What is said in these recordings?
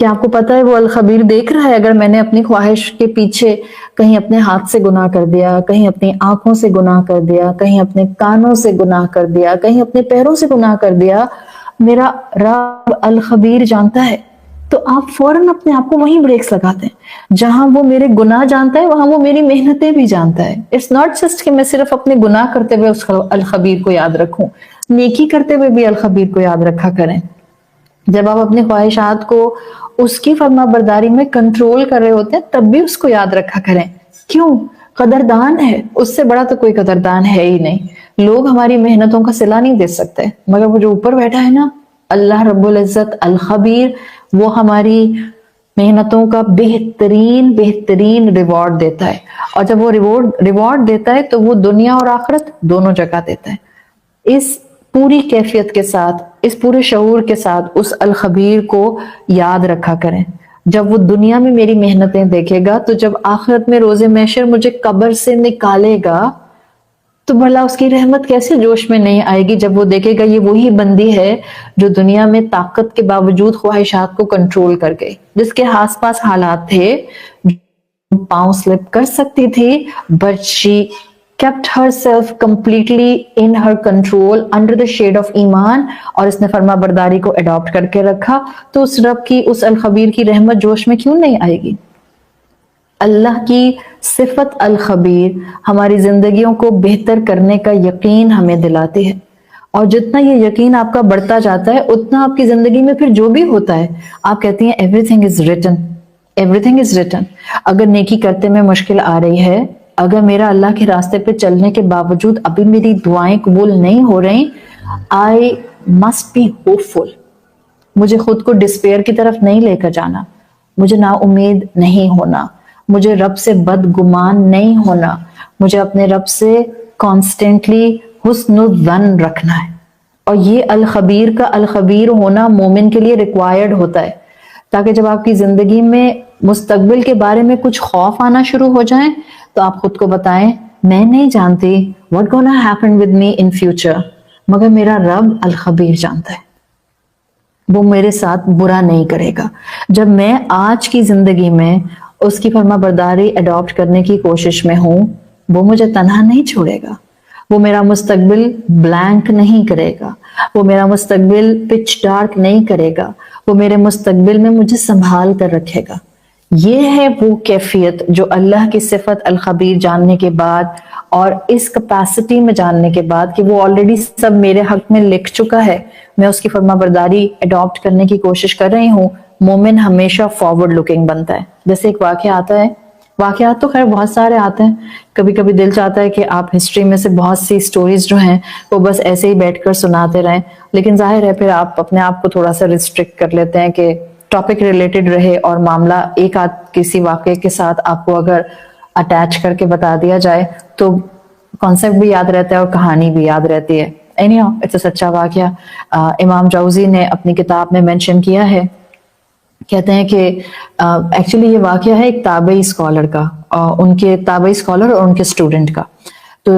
کیا آپ کو پتا ہے وہ الخبیر دیکھ رہا ہے اگر میں نے اپنی خواہش کے پیچھے کہیں اپنے ہاتھ سے گناہ کر دیا، کہیں اپنی آنکھوں سے گناہ کر دیا، کہیں اپنے کانوں سے گناہ کر دیا، کہیں اپنے پیروں سے گناہ کر دیا، میرا رب الخبیر جانتا ہے. تو آپ فوراً اپنے آپ کو وہیں بریکس لگاتے ہیں. جہاں وہ میرے گناہ جانتا ہے وہاں وہ میری محنتیں بھی جانتا ہے. اٹس ناٹ جسٹ کہ میں صرف اپنے گناہ کرتے ہوئے اس الخبیر کو یاد رکھوں، نیکی کرتے ہوئے بھی الخبیر کو یاد رکھا کریں. جب آپ اپنی خواہشات کو اس کی فرما برداری میں کنٹرول کر رہے ہوتے ہیں تب بھی اس کو یاد رکھا کریں. کیوں؟ قدردان ہے، اس سے بڑا تو کوئی قدردان ہے ہی نہیں. لوگ ہماری محنتوں کا صلہ نہیں دے سکتے، مگر وہ جو اوپر بیٹھا ہے نا، اللہ رب العزت الخبیر، وہ ہماری محنتوں کا بہترین ریوارڈ دیتا ہے. اور جب وہ ریوارڈ دیتا ہے تو وہ دنیا اور آخرت دونوں جگہ دیتا ہے. اس پوری کیفیت کے ساتھ، اس پورے شعور کے ساتھ اس الخبیر کو یاد رکھا کریں. جب وہ دنیا میں میری محنتیں دیکھے گا تو جب آخرت میں روز محشر مجھے قبر سے نکالے گا تو بھلا اس کی رحمت کیسے جوش میں نہیں آئے گی جب وہ دیکھے گا یہ وہی بندی ہے جو دنیا میں طاقت کے باوجود خواہشات کو کنٹرول کر گئی، جس کے آس پاس حالات تھے پاؤں سلپ کر سکتی تھی، but she kept herself completely in her control under the shade of ایمان، اور اس نے فرما برداری کو اڈاپٹ کر کے رکھا. تو اس رب کی، اس الخبیر کی رحمت جوش میں کیوں نہیں آئے گی؟ اللہ کی صفت الخبیر ہماری زندگیوں کو بہتر کرنے کا یقین ہمیں دلاتی ہے، اور جتنا یہ یقین آپ کا بڑھتا جاتا ہے اتنا آپ کی زندگی میں پھر جو بھی ہوتا ہے آپ کہتی ہیں everything is written. Everything is written. اگر نیکی کرتے میں مشکل آ رہی ہے، اگر میرا اللہ کے راستے پہ چلنے کے باوجود ابھی میری دعائیں قبول نہیں ہو رہی، I must be hopeful. مجھے خود کو ڈسپیئر کی طرف نہیں لے کر جانا، مجھے نا امید نہیں ہونا، مجھے رب سے بدگمان نہیں ہونا، مجھے اپنے رب سے کانسٹنٹلی حسن الظن رکھنا ہے. اور یہ الخبیر کا الخبیر ہونا مومن کے لیے ریکوائرڈ ہوتا ہے، تاکہ جب آپ کی زندگی میں مستقبل کے بارے میں کچھ خوف آنا شروع ہو جائیں تو آپ خود کو بتائیں میں نہیں جانتی what gonna happen with me in future، مگر میرا رب الخبیر جانتا ہے، وہ میرے ساتھ برا نہیں کرے گا. جب میں آج کی زندگی میں اس کی فرما برداری اڈاپٹ کرنے کی کوشش میں ہوں، وہ مجھے تنہا نہیں چھوڑے گا، وہ میرا مستقبل بلینک نہیں کرے گا، وہ میرا مستقبل پچ ڈارک نہیں کرے گا، وہ میرے مستقبل میں مجھے سنبھال کر رکھے گا. یہ ہے وہ کیفیت جو اللہ کی صفت الخبیر جاننے کے بعد اور اس کیپیسٹی میں جاننے کے بعد کہ وہ آلریڈی سب میرے حق میں لکھ چکا ہے، میں اس کی فرما برداری اڈاپٹ کرنے کی کوشش کر رہی ہوں، مومن ہمیشہ فارورڈ لکنگ بنتا ہے. جیسے ایک واقعہ آتا ہے، واقعات تو خیر بہت سارے آتے ہیں، کبھی کبھی دل چاہتا ہے کہ آپ ہسٹری میں سے بہت سی سٹوریز جو ہیں وہ بس ایسے ہی بیٹھ کر سناتے رہیں، لیکن ظاہر ہے پھر آپ اپنے آپ کو تھوڑا سا ریسٹرکٹ کر لیتے ہیں کہ ٹاپک ریلیٹڈ رہے اور معاملہ ایک آدھ کسی واقعے کے ساتھ آپ کو اگر اٹیچ کر کے بتا دیا جائے تو کانسیپٹ بھی یاد رہتا ہے اور کہانی بھی یاد رہتی ہے. اینی ہاؤ اٹس اے سچا واقعہ. امام جوزی نے اپنی کتاب میں مینشن کیا ہے، کہتے ہیں کہ ایکچولی یہ واقعہ ہے ایک تابعی اسکالر کا، ان کے تابعی اسکالر اور ان کے اسٹوڈنٹ کا. تو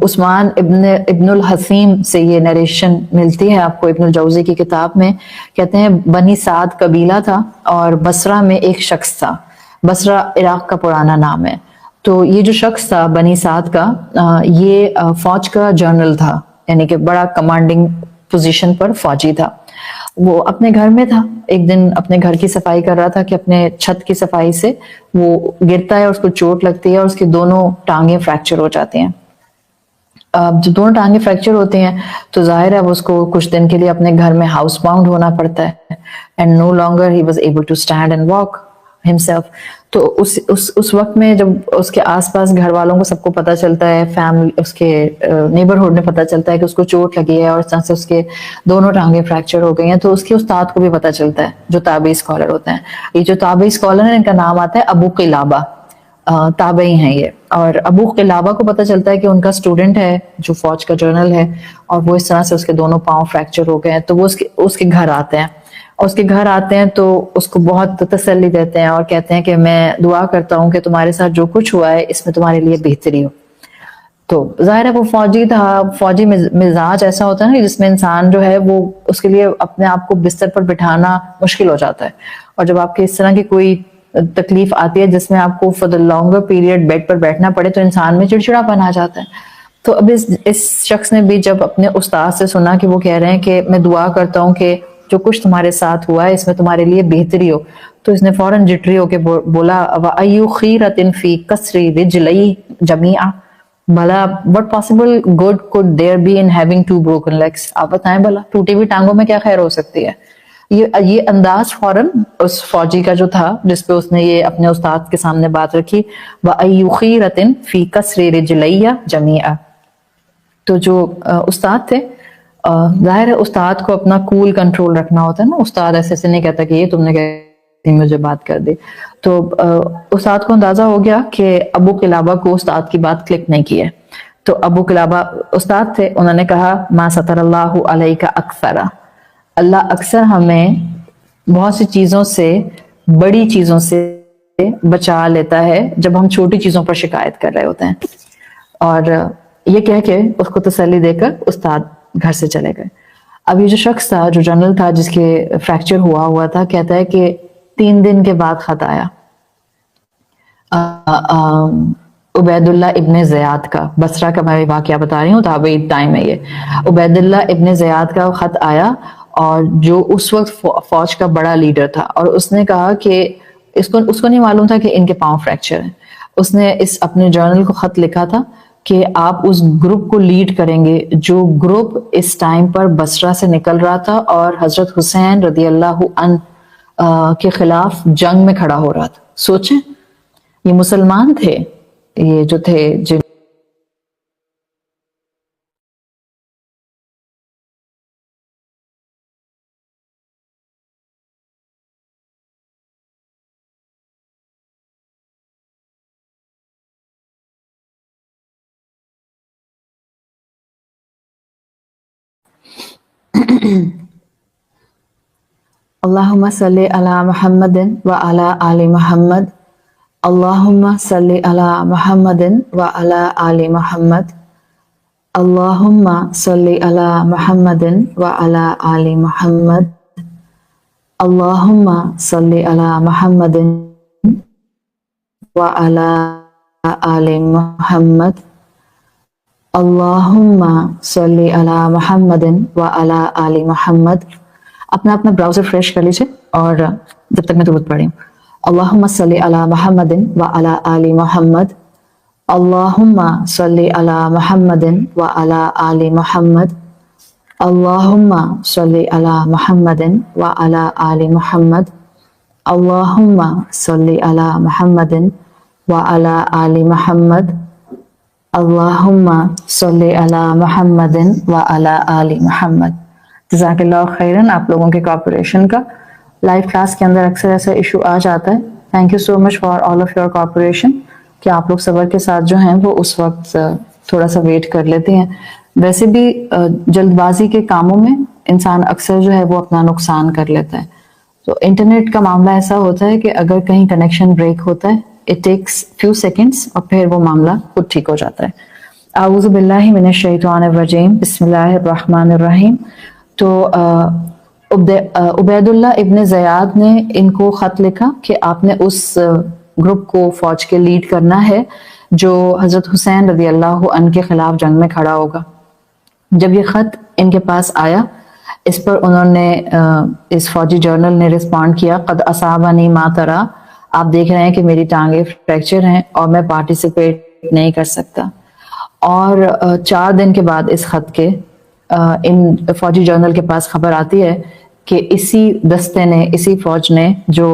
عثمان ابن الحسیم سے یہ نریشن ملتی ہے آپ کو ابن الجوزی کی کتاب میں. کہتے ہیں بنی سعد قبیلہ تھا اور بصرہ میں ایک شخص تھا، بصرہ عراق کا پرانا نام ہے. تو یہ جو شخص تھا بنی سعد کا، یہ فوج کا جنرل تھا، یعنی کہ بڑا کمانڈنگ پوزیشن پر فوجی تھا. وہ اپنے گھر میں تھا، ایک دن اپنے گھر کی صفائی کر رہا تھا کہ اپنے چھت کی صفائی سے وہ گرتا ہے اور اس کو چوٹ لگتی ہے اور اس کی دونوں ٹانگیں فریکچر ہو جاتی ہیں. جو دونوں ٹانگیں فریکچر ہوتی ہیں تو ظاہر ہے اس کو کچھ دن کے لیے اپنے گھر میں ہاؤس باؤنڈ ہونا پڑتا ہے، and no longer he was able to stand and walk himself. تو اس وقت میں جب اس کے آس پاس گھر والوں کو سب کو پتہ چلتا ہے، فیملی اس کے نیبرہڈ میں پتہ چلتا ہے کہ اس کو چوٹ لگی ہے اور اس طرح سے اس کے دونوں ٹانگیں فریکچر ہو گئی ہیں، تو اس کے استاد کو بھی پتہ چلتا ہے جو تابعی اسکالر ہوتے ہیں. یہ جو تابعی اسکالر ہیں ان کا نام آتا ہے ابو قلابہ، تابعی ہیں یہ. اور ابو قلابہ کو پتہ چلتا ہے کہ ان کا اسٹوڈنٹ ہے جو فوج کا جنرل ہے اور وہ اس طرح سے اس کے دونوں پاؤں فریکچر ہو گئے ہیں. تو وہ اس کے گھر آتے ہیں، اور اس کے گھر آتے ہیں تو اس کو بہت تسلی دیتے ہیں اور کہتے ہیں کہ میں دعا کرتا ہوں کہ تمہارے ساتھ جو کچھ ہوا ہے اس میں تمہارے لیے بہتری ہو. تو ظاہر ہے وہ فوجی تھا، فوجی مزاج ایسا ہوتا ہے نا جس میں انسان جو ہے وہ اس کے لیے اپنے آپ کو بستر پر بٹھانا مشکل ہو جاتا ہے، اور جب آپ کے اس طرح کی کوئی تکلیف آتی ہے جس میں آپ کو for the longer period bed پر بیٹھنا پڑے تو انسان میں چڑچڑا پن آ جاتا ہے. تو اب اس شخص نے بھی جب اپنے استاد سے سنا کہ وہ کہہ رہے ہیں کہ میں دعا کرتا ہوں کہ جو کچھ تمہارے ساتھ ہوا ہے اس میں تمہارے لیے بہتری ہو، تو اس نے فوراً جٹری ہو کے بولا وَأَيُّ خِيرَةٍ فِي كَسْرِ رِجْلَيْهِ جَمِيعًا، بھلا what possible good could there be in having two broken legs؟ آپ بتائیں بھلا ٹوٹی ہوئی ٹانگوں میں کیا خیر ہو سکتی ہے؟ یہ انداز فوراً اس فوجی کا جو تھا جس پہ اس نے یہ اپنے استاد کے سامنے بات رکھی، وَأَيُّ خِيرَةٍ فِي كَسْرِ رِجْلَيَّ جَمِيعًا. تو جو استاد تھے، ظاہر ہے استاد کو اپنا کول کنٹرول رکھنا ہوتا ہے نا، استاد ایسے نہیں کہتا کہ یہ تم نے کہتی مجھے بات کر دی. تو استاد کو اندازہ ہو گیا کہ ابو قلابہ کو استاد کی بات کلک نہیں کی ہے. تو ابو قلابہ استاد تھے، انہوں نے کہا ما ستر اللہ علیک اکثر، اللہ اکثر ہمیں بہت سی چیزوں سے، بڑی چیزوں سے بچا لیتا ہے جب ہم چھوٹی چیزوں پر شکایت کر رہے ہوتے ہیں. اور یہ کہہ کے اس کو تسلی دے کر استاد گھر سے چلے گئے. اب یہ جو شخص تھا، جو جنرل تھا جس کے فریکچر ہوا تھا، کہتا ہے کہ 3 دن کے بعد خط آیا عبید اللہ ابن زیاد کا، بصرہ کا میں واقعہ بتا رہی ہوں، تابعی ٹائم ہے یہ. عبید اللہ ابن زیاد کا خط آیا، اور جو اس وقت فوج کا بڑا لیڈر تھا، اور اس نے کہا کہ اس کو نہیں معلوم تھا کہ ان کے پاؤں فریکچر ہیں. اس نے اس اپنے جرنل کو خط لکھا تھا کہ آپ اس گروپ کو لیڈ کریں گے جو گروپ اس ٹائم پر بصرہ سے نکل رہا تھا اور حضرت حسین رضی اللہ عنہ کے خلاف جنگ میں کھڑا ہو رہا تھا. سوچیں، یہ مسلمان تھے، یہ جو تھے جن اللہم صلی علی محمد وعلی آل محمد، اللہم صلی علی محمد وعلی آل محمد، اللہم صلی علی محمد وعلی آل محمد، اللہم صلی علی محمد وعلی آل محمد، اللہم صلی علی محمد وعلی آل محمد. اپنا براؤزر فریش کر لیجئے اور جب تک میں درود پڑھی. اللہم صلی علی محمد وعلی آل محمد، اللہم صلی علی محمد وعلی آل محمد، اللہم صلی علی محمد وعلی آل محمد، اللہم صلی علی محمد وعلی آل محمد، اللہم صلی علی محمد وعلی آل محمد. جزاک اللہ خیرن آپ لوگوں کے کوآپریشن کا. لائیو کلاس کے اندر اکثر ایسا ایشو آ جاتا ہے. Thank you so much for all of your cooperation کہ آپ لوگ صبر کے ساتھ جو ہیں وہ اس وقت تھوڑا سا ویٹ کر لیتے ہیں. ویسے بھی جلد بازی کے کاموں میں انسان اکثر جو ہے وہ اپنا نقصان کر لیتا ہے. تو انٹرنیٹ کا معاملہ ایسا ہوتا ہے کہ اگر کہیں کنیکشن بریک ہوتا ہے اٹ ٹیکس فیو سیکنڈس اور پھر وہ معاملہ خود ٹھیک ہو جاتا ہے. اعوذ باللہ من الشیطان الرجیم، بسم اللہ الرحمن الرحیم. تو عبید اللہ ابن زیاد نے ان کو خط لکھا کہ آپ نے اس گروپ کو فوج کے لیڈ کرنا ہے جو حضرت حسین رضی اللہ عنہ کے خلاف جنگ میں کھڑا ہوگا. جب یہ خط ان کے پاس آیا، اس پر انہوں نے اس فوجی جرنل نے رسپونڈ کیا قد اصابنی ما ترى، آپ دیکھ رہے ہیں کہ میری ٹانگیں فریکچر ہیں اور میں پارٹیسپیٹ نہیں کر سکتا. اور 4 دن کے بعد اس خط کے ان فوجی جرنل کے پاس خبر آتی ہے کہ اسی دستے نے، اسی فوج نے جو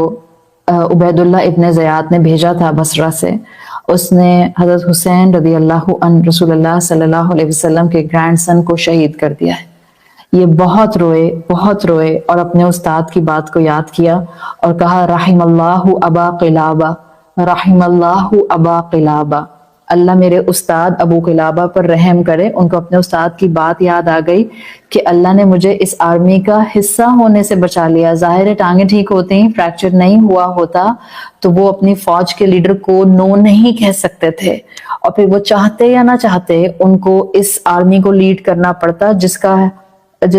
عبید اللہ ابن زیاد نے بھیجا تھا بصرہ سے، اس نے حضرت حسین رضی اللہ عنہ رسول اللہ صلی اللہ علیہ وسلم کے گرینڈ سن کو شہید کر دیا ہے. یہ بہت روئے اور اپنے استاد کی بات کو یاد کیا اور کہا رحم اللہ ابا قلابہ، رحم اللہ ابا قلابہ، اللہ میرے استاد ابو قلابہ پر رحم کرے، ان کو اپنے استاد کی بات یاد آ گئی کہ اللہ نے مجھے اس آرمی کا حصہ ہونے سے بچا لیا۔ ظاہر ہے ٹانگیں ٹھیک ہوتی ہیں، فریکچر نہیں ہوا ہوتا تو وہ اپنی فوج کے لیڈر کو نو نہیں کہہ سکتے تھے، اور پھر وہ چاہتے یا نہ چاہتے ان کو اس آرمی کو لیڈ کرنا پڑتا جس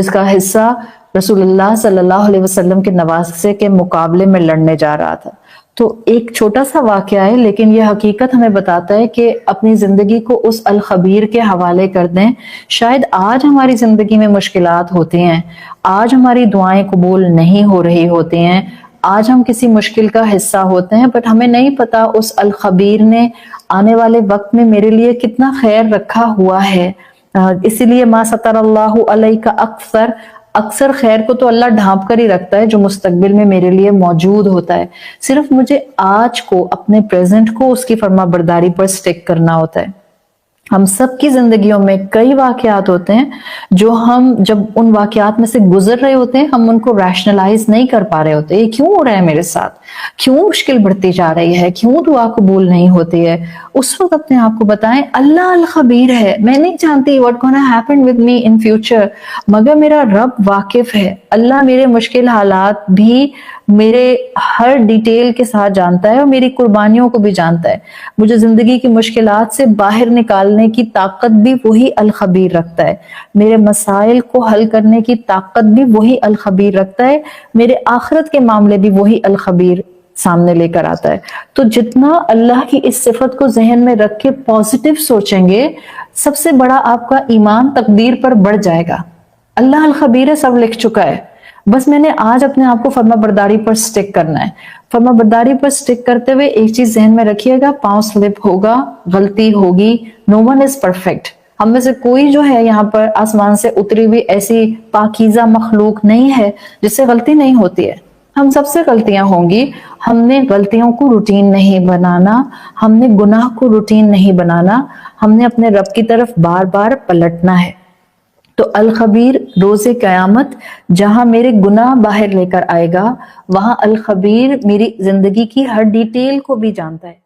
کا حصہ رسول اللہ صلی اللہ علیہ وسلم کے نواسے کے مقابلے میں لڑنے جا رہا تھا۔ تو ایک چھوٹا سا واقعہ ہے لیکن یہ حقیقت ہمیں بتاتا ہے کہ اپنی زندگی کو اس الخبیر کے حوالے کر دیں۔ شاید آج ہماری زندگی میں مشکلات ہوتی ہیں، آج ہماری دعائیں قبول نہیں ہو رہی ہوتی ہیں، آج ہم کسی مشکل کا حصہ ہوتے ہیں، بٹ ہمیں نہیں پتا اس الخبیر نے آنے والے وقت میں میرے لیے کتنا خیر رکھا ہوا ہے۔ اسی لیے ما ستر اللہ علیہ کا اکثر خیر کو تو اللہ ڈھانپ کر ہی رکھتا ہے جو مستقبل میں میرے لیے موجود ہوتا ہے، صرف مجھے آج کو اپنے پریزنٹ کو اس کی فرما برداری پر سٹک کرنا ہوتا ہے۔ ہم سب کی زندگیوں میں کئی واقعات ہوتے ہیں جو ہم جب ان واقعات میں سے گزر رہے ہوتے ہیں ہم ان کو ریشنلائز نہیں کر پا رہے ہوتے، یہ کیوں ہو رہا ہے میرے ساتھ، کیوں مشکل بڑھتی جا رہی ہے، کیوں دعا قبول نہیں ہوتی ہے۔ اس وقت اپنے آپ کو بتائیں اللہ الخبیر ہے، میں نہیں جانتی what gonna happen with me in future، مگر میرا رب واقف ہے، اللہ میرے مشکل حالات بھی میرے ہر ڈیٹیل کے ساتھ جانتا ہے اور میری قربانیوں کو بھی جانتا ہے۔ مجھے زندگی کی مشکلات سے باہر نکالنے کی طاقت بھی وہی الخبیر رکھتا ہے، میرے مسائل کو حل کرنے کی طاقت بھی وہی الخبیر رکھتا ہے، میرے آخرت کے معاملے بھی وہی الخبیر سامنے لے کر آتا ہے۔ تو جتنا اللہ کی اس صفت کو ذہن میں رکھ کے پازیٹیو سوچیں گے، سب سے بڑا آپ کا ایمان تقدیر پر بڑھ جائے گا۔ اللہ الخبیر ہے، سب لکھ چکا ہے، بس میں نے آج اپنے آپ کو فرما برداری پر سٹک کرنا ہے۔ فرما برداری پر سٹک کرتے ہوئے ایک چیز ذہن میں رکھیے گا، پاؤں سلپ ہوگا، غلطی ہوگی، نو ون از پرفیکٹ۔ ہم میں سے کوئی جو ہے یہاں پر آسمان سے اتری ہوئی ایسی پاکیزہ مخلوق نہیں ہے جس سے غلطی نہیں ہوتی ہے، ہم سب سے غلطیاں ہوں گی۔ ہم نے غلطیوں کو روٹین نہیں بنانا، ہم نے گناہ کو روٹین نہیں بنانا، ہم نے اپنے رب کی طرف بار بار پلٹنا ہے۔ تو الخبیر روز قیامت جہاں میرے گناہ باہر لے کر آئے گا، وہاں الخبیر میری زندگی کی ہر ڈیٹیل کو بھی جانتا ہے۔